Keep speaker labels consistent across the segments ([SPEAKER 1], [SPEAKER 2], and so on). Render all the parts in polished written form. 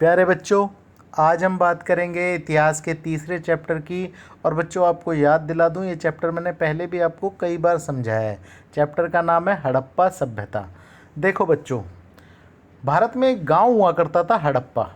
[SPEAKER 1] प्यारे बच्चों, आज हम बात करेंगे इतिहास के तीसरे चैप्टर की। और बच्चों, आपको याद दिला दूं, ये चैप्टर मैंने पहले भी आपको कई बार समझाया है। चैप्टर का नाम है हड़प्पा सभ्यता। देखो बच्चों, भारत में एक गांव हुआ करता था हड़प्पा।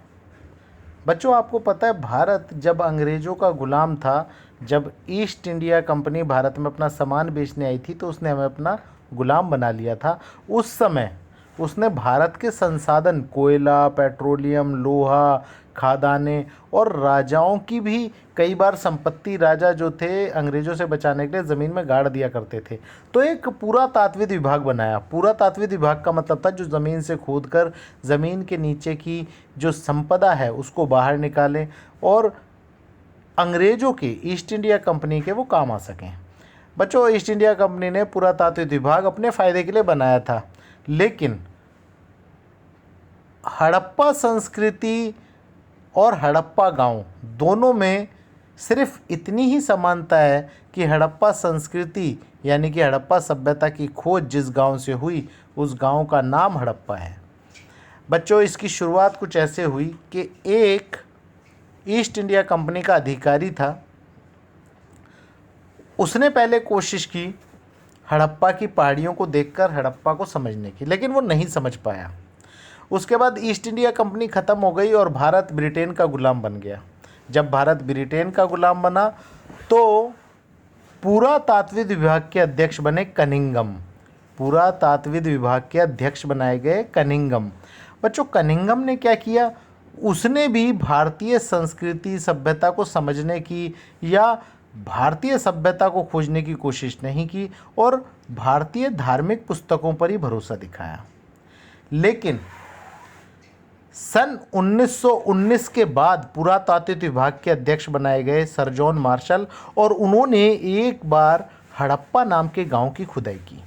[SPEAKER 1] बच्चों, आपको पता है भारत जब अंग्रेज़ों का गुलाम था, जब ईस्ट इंडिया कंपनी भारत में अपना सामान बेचने आई थी तो उसने हमें अपना गुलाम बना लिया था। उस समय उसने भारत के संसाधन कोयला, पेट्रोलियम, लोहा, खादानें और राजाओं की भी कई बार संपत्ति राजा जो थे अंग्रेज़ों से बचाने के लिए ज़मीन में गाड़ दिया करते थे। तो एक पुरातात्विक विभाग बनाया। पुरातात्विक विभाग का मतलब था जो ज़मीन से खोद कर ज़मीन के नीचे की जो संपदा है उसको बाहर निकालें और अंग्रेज़ों के ईस्ट इंडिया कंपनी के वो काम आ सकें। बच्चों, ईस्ट इंडिया कंपनी ने पुरातात्विक विभाग अपने फ़ायदे के लिए बनाया था, लेकिन हड़प्पा संस्कृति और हड़प्पा गांव दोनों में सिर्फ इतनी ही समानता है कि हड़प्पा संस्कृति यानी कि हड़प्पा सभ्यता की खोज जिस गांव से हुई उस गांव का नाम हड़प्पा है। बच्चों, इसकी शुरुआत कुछ ऐसे हुई कि एक ईस्ट इंडिया कंपनी का अधिकारी था। उसने पहले कोशिश की हड़प्पा की पहाड़ियों को देखकर हड़प्पा को समझने की, लेकिन वो नहीं समझ पाया। उसके बाद ईस्ट इंडिया कंपनी ख़त्म हो गई और भारत ब्रिटेन का गुलाम बन गया। जब भारत ब्रिटेन का गुलाम बना तो पुरातात्विक विभाग के अध्यक्ष बने कनिंघम। पुरातात्विक विभाग के अध्यक्ष बनाए गए कनिंघम। बच्चों, कनिंघम ने क्या किया? उसने भी भारतीय संस्कृति सभ्यता को समझने की या भारतीय सभ्यता को खोजने की कोशिश नहीं की और भारतीय धार्मिक पुस्तकों पर ही भरोसा दिखाया। लेकिन सन 1919 के बाद पुरातात्विक विभाग के अध्यक्ष बनाए गए सर जॉन मार्शल और उन्होंने एक बार हड़प्पा नाम के गांव की खुदाई की।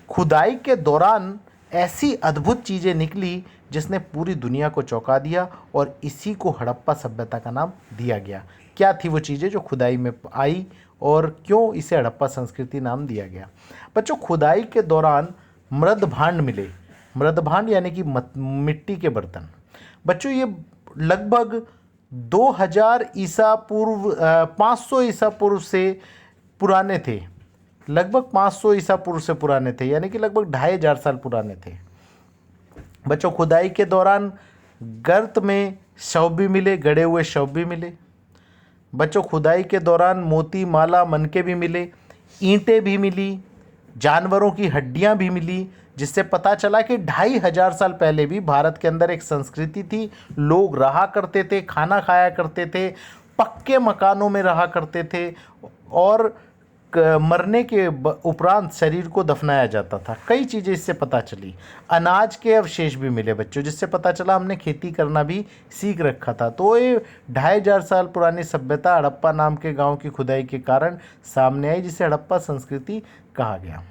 [SPEAKER 1] खुदाई के दौरान ऐसी अद्भुत चीज़ें निकली जिसने पूरी दुनिया को चौंका दिया और इसी को हड़प्पा सभ्यता का नाम दिया गया। क्या थी वो चीज़ें जो खुदाई में आई और क्यों इसे हड़प्पा संस्कृति नाम दिया गया? बच्चों, खुदाई के दौरान मृदभांड मिले। मृदभांड यानी कि मिट्टी के बर्तन। बच्चों, ये लगभग 2000 ईसा पूर्व 500 ईसा पूर्व से पुराने थे। लगभग 500 ईसा पूर्व से पुराने थे, यानी कि लगभग 2500 साल पुराने थे। बच्चों, खुदाई के दौरान गर्त में शव भी मिले, गड़े हुए शव भी मिले। बच्चों, खुदाई के दौरान मोती, माला, मनके भी मिले, ईंटें भी मिली, जानवरों की हड्डियां भी मिली, जिससे पता चला कि 2500 साल पहले भी भारत के अंदर एक संस्कृति थी। लोग रहा करते थे, खाना खाया करते थे, पक्के मकानों में रहा करते थे और मरने के उपरांत शरीर को दफनाया जाता था। कई चीज़ें इससे पता चली। अनाज के अवशेष भी मिले बच्चों, जिससे पता चला हमने खेती करना भी सीख रखा था। तो ये 2500 साल पुरानी सभ्यता हड़प्पा नाम के गांव की खुदाई के कारण सामने आई, जिसे हड़प्पा संस्कृति कहा गया।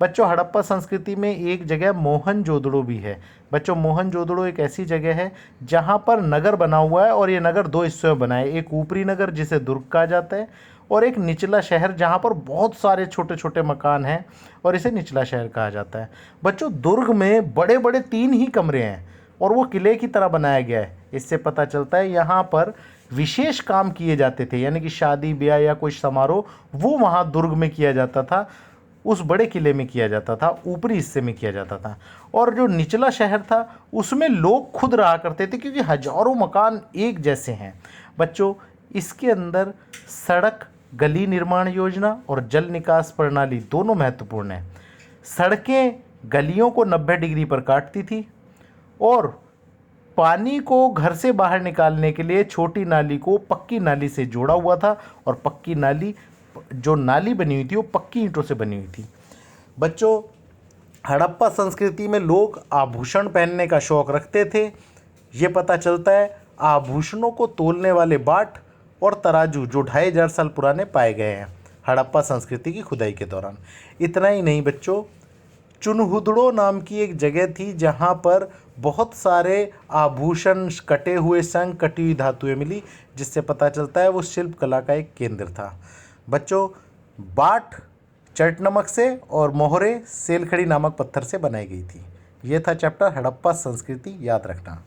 [SPEAKER 1] बच्चों, हड़प्पा संस्कृति में एक जगह मोहनजोदड़ो भी है। बच्चों, मोहनजोदड़ो एक ऐसी जगह है जहाँ पर नगर बना हुआ है और ये नगर दो हिस्सों में बना है। एक ऊपरी नगर जिसे दुर्ग कहा जाता है और एक निचला शहर जहाँ पर बहुत सारे छोटे छोटे मकान हैं और इसे निचला शहर कहा जाता है। बच्चों, दुर्ग में बड़े बड़े 3 ही कमरे हैं और वो किले की तरह बनाया गया है। इससे पता चलता है यहाँ पर विशेष काम किए जाते थे, यानी कि शादी ब्याह या कोई समारोह वो वहाँ दुर्ग में किया जाता था, उस बड़े किले में किया जाता था, ऊपरी हिस्से में किया जाता था। और जो निचला शहर था उसमें लोग खुद रहा करते थे, क्योंकि हजारों मकान एक जैसे हैं। बच्चों, इसके अंदर सड़क, गली निर्माण योजना और जल निकास प्रणाली दोनों महत्वपूर्ण हैं। सड़कें गलियों को 90 डिग्री पर काटती थी और पानी को घर से बाहर निकालने के लिए छोटी नाली को पक्की नाली से जोड़ा हुआ था और पक्की नाली, जो नाली बनी हुई थी वो पक्की ईंटों से बनी हुई थी। बच्चों, हड़प्पा संस्कृति में लोग आभूषण पहनने का शौक़ रखते थे। ये पता चलता है आभूषणों को तोलने वाले बाट और तराजू जो 2500 साल पुराने पाए गए हैं हड़प्पा संस्कृति की खुदाई के दौरान। इतना ही नहीं बच्चों, चुनहुदड़ो नाम की एक जगह थी जहाँ पर बहुत सारे आभूषण, कटे हुए शंख, कटी हुई धातुएं मिली, जिससे पता चलता है वो शिल्प कला का एक केंद्र था। बच्चों, बाट चट नमक से और मोहरे सेलखड़ी नामक पत्थर से बनाई गई थी। ये था चैप्टर हड़प्पा संस्कृति, याद रखना।